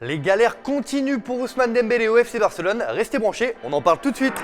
Les galères continuent pour Ousmane Dembélé au FC Barcelone. Restez branchés, on en parle tout de suite.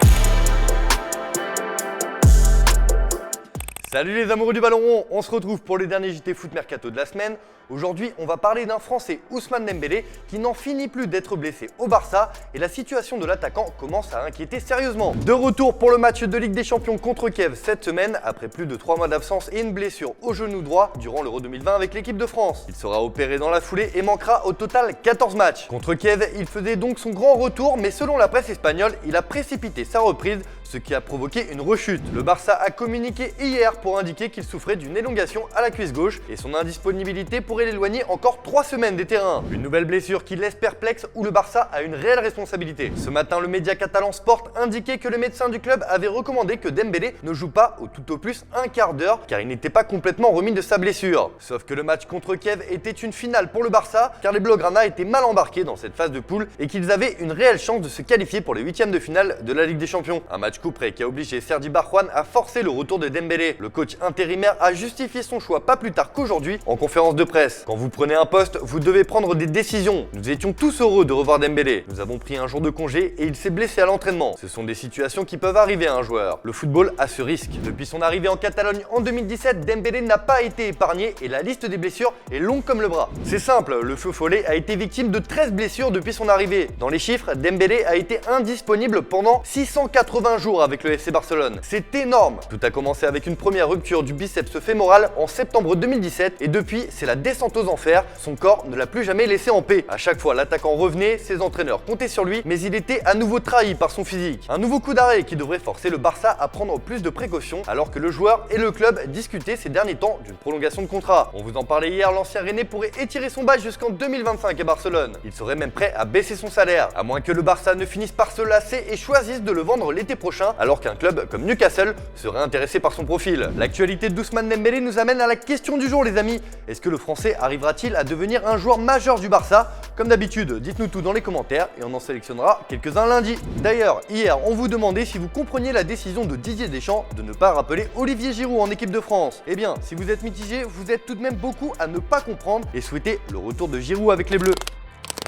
Salut les amoureux du ballon rond, on se retrouve pour les derniers JT Foot Mercato de la semaine. Aujourd'hui, on va parler d'un Français, Ousmane Dembélé, qui n'en finit plus d'être blessé au Barça et la situation de l'attaquant commence à inquiéter sérieusement. De retour pour le match de Ligue des Champions contre Kiev cette semaine, après plus de 3 mois d'absence et une blessure au genou droit durant l'Euro 2020 avec l'équipe de France. Il sera opéré dans la foulée et manquera au total 14 matchs. Contre Kiev, il faisait donc son grand retour, mais selon la presse espagnole, il a précipité sa reprise, ce qui a provoqué une rechute. Le Barça a communiqué hier pour indiquer qu'il souffrait d'une élongation à la cuisse gauche et son indisponibilité pourrait l'éloigner encore 3 semaines des terrains. Une nouvelle blessure qui laisse perplexe où le Barça a une réelle responsabilité. Ce matin, le média catalan Sport indiquait que le médecin du club avait recommandé que Dembélé ne joue pas au tout au plus un quart d'heure car il n'était pas complètement remis de sa blessure. Sauf que le match contre Kiev était une finale pour le Barça car les Blaugrana étaient mal embarqués dans cette phase de poule et qu'ils avaient une réelle chance de se qualifier pour les huitièmes de finale de la Ligue des Champions. Un match coup près qui a obligé Sergi Barjuan à forcer le retour de Dembélé. Le coach intérimaire a justifié son choix pas plus tard qu'aujourd'hui en conférence de presse. Quand vous prenez un poste, vous devez prendre des décisions. Nous étions tous heureux de revoir Dembélé. Nous avons pris un jour de congé et il s'est blessé à l'entraînement. Ce sont des situations qui peuvent arriver à un joueur. Le football a ce risque. Depuis son arrivée en Catalogne en 2017, Dembélé n'a pas été épargné et la liste des blessures est longue comme le bras. C'est simple, le feu follet a été victime de 13 blessures depuis son arrivée. Dans les chiffres, Dembélé a été indisponible pendant 680 jours avec le FC Barcelone. C'est énorme. Tout a commencé avec une première rupture du biceps fémoral en septembre 2017 et depuis, c'est la descente aux enfers. Son corps ne l'a plus jamais laissé en paix. À chaque fois, l'attaquant revenait, ses entraîneurs comptaient sur lui, mais il était à nouveau trahi par son physique. Un nouveau coup d'arrêt qui devrait forcer le Barça à prendre plus de précautions alors que le joueur et le club discutaient ces derniers temps d'une prolongation de contrat. On vous en parlait hier, l'ancien Rennais pourrait étirer son bail jusqu'en 2025 à Barcelone. Il serait même prêt à baisser son salaire, à moins que le Barça ne finisse par se lasser et choisisse de le vendre l'été prochain alors qu'un club comme Newcastle serait intéressé par son profil. L'actualité d'Ousmane Dembélé nous amène à la question du jour les amis. Est-ce que le Français arrivera-t-il à devenir un joueur majeur du Barça? Comme d'habitude, dites-nous tout dans les commentaires et on en sélectionnera quelques-uns lundi. D'ailleurs, hier, on vous demandait si vous compreniez la décision de Didier Deschamps de ne pas rappeler Olivier Giroud en équipe de France. Eh bien, si vous êtes mitigé, vous êtes tout de même beaucoup à ne pas comprendre et souhaiter le retour de Giroud avec les Bleus.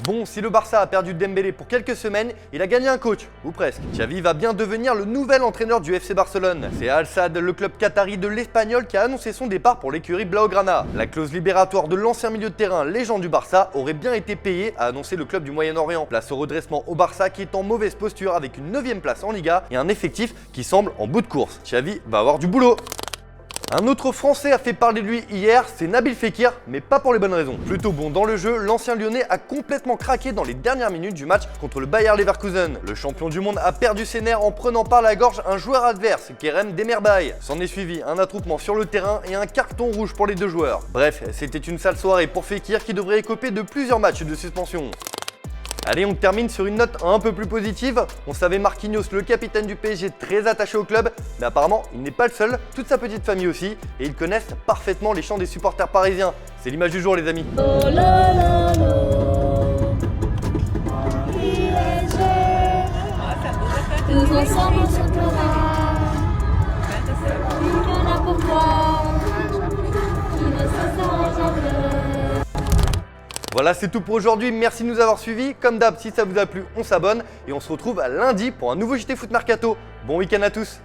Bon, si le Barça a perdu Dembélé pour quelques semaines, il a gagné un coach, ou presque. Xavi va bien devenir le nouvel entraîneur du FC Barcelone. C'est Al Sadd, le club qatari de l'Espagnol, qui a annoncé son départ pour l'écurie Blaugrana. La clause libératoire de l'ancien milieu de terrain, légende du Barça, aurait bien été payée, a annoncé le club du Moyen-Orient. Place au redressement au Barça qui est en mauvaise posture avec une 9e place en Liga et un effectif qui semble en bout de course. Xavi va avoir du boulot. Un autre Français a fait parler de lui hier, c'est Nabil Fekir, mais pas pour les bonnes raisons. Plutôt bon dans le jeu, l'ancien Lyonnais a complètement craqué dans les dernières minutes du match contre le Bayer Leverkusen. Le champion du monde a perdu ses nerfs en prenant par la gorge un joueur adverse, Kerem Demirbay. S'en est suivi un attroupement sur le terrain et un carton rouge pour les deux joueurs. Bref, c'était une sale soirée pour Fekir qui devrait écoper de plusieurs matchs de suspension. Allez, on termine sur une note un peu plus positive. On savait Marquinhos, le capitaine du PSG, très attaché au club, mais apparemment, il n'est pas le seul, toute sa petite famille aussi, et ils connaissent parfaitement les chants des supporters parisiens. C'est l'image du jour, les amis. Oh là là là. Tous ensemble on chantera. Il y en a pour toi qui ne cessera jamais. Voilà, c'est tout pour aujourd'hui. Merci de nous avoir suivis. Comme d'hab, si ça vous a plu, on s'abonne et on se retrouve lundi pour un nouveau JT Foot Mercato. Bon week-end à tous.